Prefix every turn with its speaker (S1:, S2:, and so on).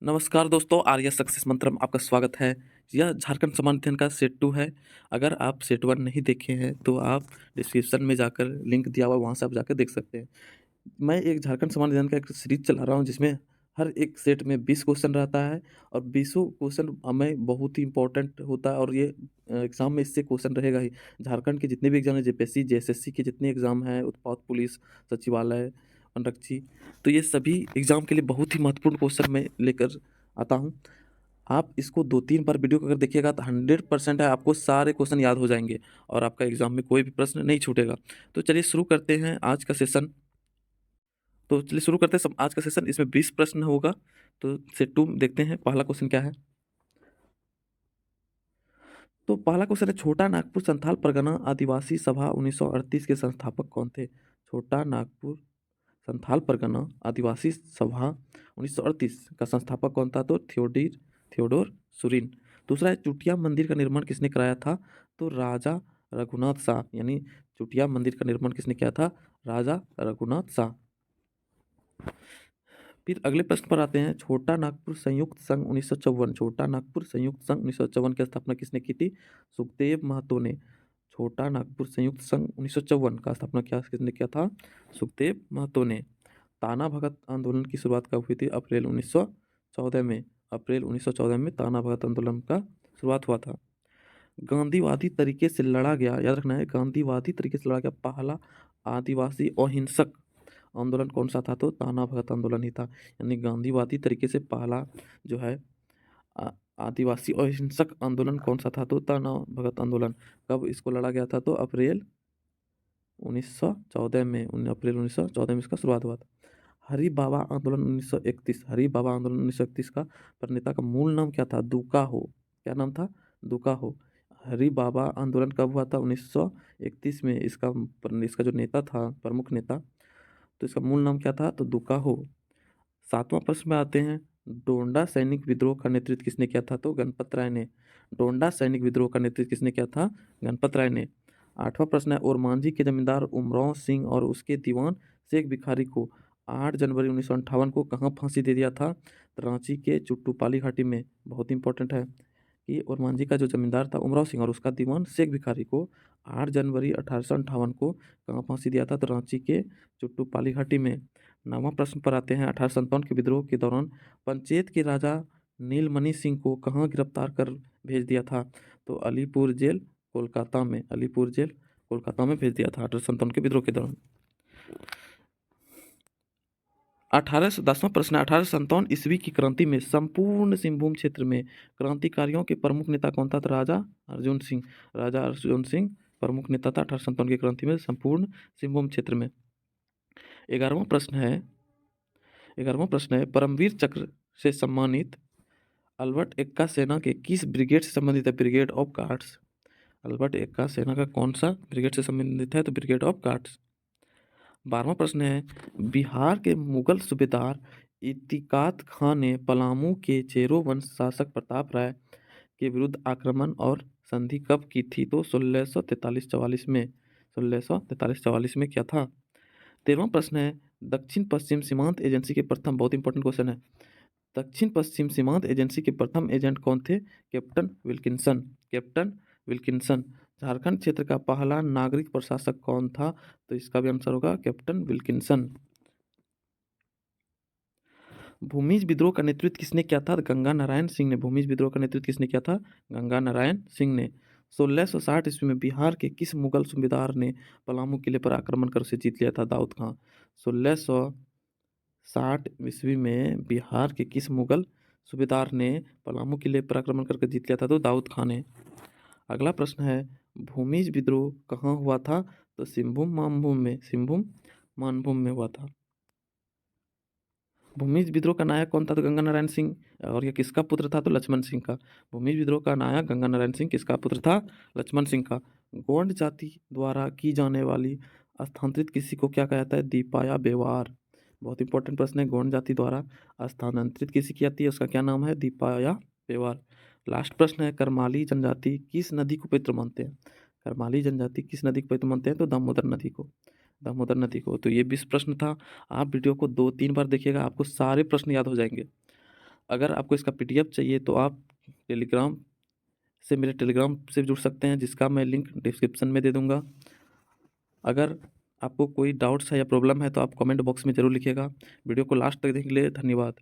S1: नमस्कार दोस्तों, आर्या सक्सेस मंत्र में आपका स्वागत है। यह झारखंड समान अध्ययन का सेट 2 है। अगर आप सेट 1 नहीं देखे हैं तो आप डिस्क्रिप्शन में जाकर लिंक दिया हुआ है, वहाँ से आप जाकर देख सकते हैं। मैं एक झारखंड समान अध्ययन का एक सीरीज़ चला रहा हूँ जिसमें हर एक सेट में 20 क्वेश्चन रहता है और 20 क्वेश्चन हमें बहुत ही इम्पोर्टेंट होता है और ये एग्ज़ाम में इससे क्वेश्चन रहेगा ही। झारखंड के जितने भी एग्ज़ाम हैं, जेपीएससी, जेएसएससी के जितने एग्ज़ाम हैं, उत्पाद पुलिस, सचिवालय, वनरक्षी, तो ये सभी एग्ज़ाम के लिए बहुत ही महत्वपूर्ण क्वेश्चन मैं लेकर आता हूँ। आप इसको 2-3 बार वीडियो को अगर देखिएगा तो 100% है आपको सारे क्वेश्चन याद हो जाएँगे और आपका एग्ज़ाम में कोई भी प्रश्न नहीं छूटेगा। तो चलिए शुरू करते हैं आज का सेशन। तो चलिए शुरू करते हैं आज का सेशन। इसमें 20 प्रश्न होगा। तो सेट 2 देखते हैं पहला क्वेश्चन क्या है। तो पहला क्वेश्चन है, छोटा नागपुर संथाल परगना आदिवासी सभा 1938 के संस्थापक कौन थे? छोटा नागपुर संथाल परगना आदिवासी सभा 1938 का संस्थापक कौन था? तो थियोडोर सुरीन। दूसरा है, चुटिया मंदिर का निर्माण किसने कराया था? तो राजा रघुनाथ शाह, यानी चुटिया मंदिर का निर्माण किसने किया था? राजा रघुनाथ शाह। फिर अगले प्रश्न पर आते हैं, छोटा नागपुर संयुक्त संघ 1954। छोटा नागपुर संयुक्त संघ 1954 की स्थापना किसने की थी? सुखदेव महतो ने। छोटा नागपुर संयुक्त संघ 1954 का स्थापना क्या किसने किया था? सुखदेव महतो ने। ताना भगत आंदोलन की शुरुआत कब हुई थी? अप्रैल 1914 में। अप्रैल 1914 में ताना भगत आंदोलन का शुरुआत हुआ था। गांधीवादी तरीके से लड़ा गया, याद रखना है, गांधीवादी तरीके से लड़ा गया पहला आदिवासी अहिंसक आंदोलन कौन सा था? तो ताना भगत आंदोलन ही था। यानी गांधीवादी तरीके से पहला जो है आ- आदिवासी अहिंसक आंदोलन कौन सा था? तो ताना भगत आंदोलन। कब इसको लड़ा गया था? तो अप्रैल 1914 में। अप्रैल 1914 में इसका शुरुआत हुआ था। हरि बाबा आंदोलन 1931। हरि बाबा आंदोलन 1931 का प्रणेता का मूल नाम क्या था? दुका हो। क्या नाम था? दुका हो। हरि बाबा आंदोलन कब हुआ था? 1931 में। इसका जो नेता था, प्रमुख नेता, तो इसका मूल नाम क्या था? तो दुका हो। सातवां प्रश्न में आते हैं, डोंडा सैनिक विद्रोह का नेतृत्व किसने किया था? तो गणपत राय ने। डोंडा सैनिक विद्रोह का नेतृत्व किसने किया था? गणपत राय ने। आठवां प्रश्न है, ओरमांझी के जमींदार उमराव सिंह और उसके दीवान शेख भिखारी को 8 जनवरी 1958 को कहाँ फांसी दे दिया था? तो रांची के चुट्टूपाली घाटी में। बहुत इंपॉर्टेंट है कि ओरमांझी का जो जमींदार था उमराव सिंह और उसका दीवान शेख भिखारी को 8 जनवरी 1858 को कहाँ फांसी दिया था? तो रांची के चुट्टूपाली घाटी में। नौवां प्रश्न पर आते हैं, 1857 के विद्रोह के दौरान पंचेत के राजा नीलमणि सिंह को कहाँ गिरफ्तार कर भेज दिया था? तो अलीपुर जेल कोलकाता में। अलीपुर जेल कोलकाता में भेज दिया था 1857 के विद्रोह के दौरान। 10वां प्रश्न, 1857 ईस्वी की क्रांति में संपूर्ण सिंहभूम क्षेत्र में क्रांतिकारियों के प्रमुख नेता कौन था? तो राजा अर्जुन सिंह। राजा अर्जुन सिंह प्रमुख नेता था 1857 की क्रांति में संपूर्ण सिंहभूम क्षेत्र में। 11वां प्रश्न है 11वां प्रश्न है, परमवीर चक्र से सम्मानित अल्बर्ट एक्का सेना के किस ब्रिगेड से संबंधित है? Brigade of guards. Albert Ekka सेना का कौन सा ब्रिगेड से संबंधित है? तो ब्रिगेड ऑफ गार्ड्स। 12वां प्रश्न है, बिहार के मुगल सूबेदार इतिकाद खान ने पलामू के चेरो वंश शासक प्रताप राय के विरुद्ध आक्रमण और संधि कब की थी? तो 1643-44 में। 1643-44 में क्या था? 13वां प्रश्न है, दक्षिण पश्चिम सीमांत एजेंसी के प्रथम, बहुत इंपॉर्टेंट क्वेश्चन है, दक्षिण पश्चिम सीमांत एजेंसी के प्रथम एजेंट कौन थे? Captain Wilkinson. Captain Wilkinson. Jharkhand क्षेत्र का पहला नागरिक प्रशासक कौन था? तो इसका भी आंसर होगा कैप्टन विल्किंसन। भूमिज विद्रोह का नेतृत्व किसने किया था? गंगा नारायण सिंह ने। भूमिज विद्रोह का नेतृत्व किसने किया था? गंगा नारायण सिंह ने। 1660 ईस्वी में बिहार के किस मुगल सूबेदार ने पलामू किले पर आक्रमण कर उसे जीत लिया था? दाऊद खां। 1660 ईस्वी में बिहार के किस मुगल सूबेदार ने पलामू किले पर आक्रमण करके जीत लिया था? तो दाऊद खां ने। अगला प्रश्न है, भूमिज विद्रोह कहाँ हुआ था? तो सिंहभूम मानभूम में। सिंहभूम मानभूम में हुआ था। भूमिज विद्रोह का नायक कौन था? तो गंगा नारायण सिंह। और ये किसका पुत्र था? तो लक्ष्मण सिंह का। भूमिज विद्रोह का नायक गंगा नारायण सिंह किसका पुत्र था? लक्ष्मण सिंह का। गोंड जाति द्वारा की जाने वाली स्थानांतरित किसी को क्या कहता है? दीपाया बेवार। बहुत इंपॉर्टेंट प्रश्न है, गोंड जाति द्वारा स्थानांतरित किसी की जाती है, उसका क्या नाम है? दीपाया बेवार। लास्ट प्रश्न है, करमाली जनजाति किस नदी को पवित्र मानते हैं? करमाली जनजाति किस नदी को पवित्र मानते हैं? तो दामोदर नदी को। दामोदर नदी को। तो ये 20 प्रश्न था। आप वीडियो को 2-3 बार देखिएगा, आपको सारे प्रश्न याद हो जाएंगे। अगर आपको इसका PDF चाहिए तो आप टेलीग्राम से मेरे टेलीग्राम से जुड़ सकते हैं, जिसका मैं लिंक डिस्क्रिप्शन में दे दूँगा। अगर आपको कोई डाउट्स है या प्रॉब्लम है तो आप कमेंट बॉक्स में ज़रूर लिखिएगा। वीडियो को लास्ट तक देखने के लिए धन्यवाद।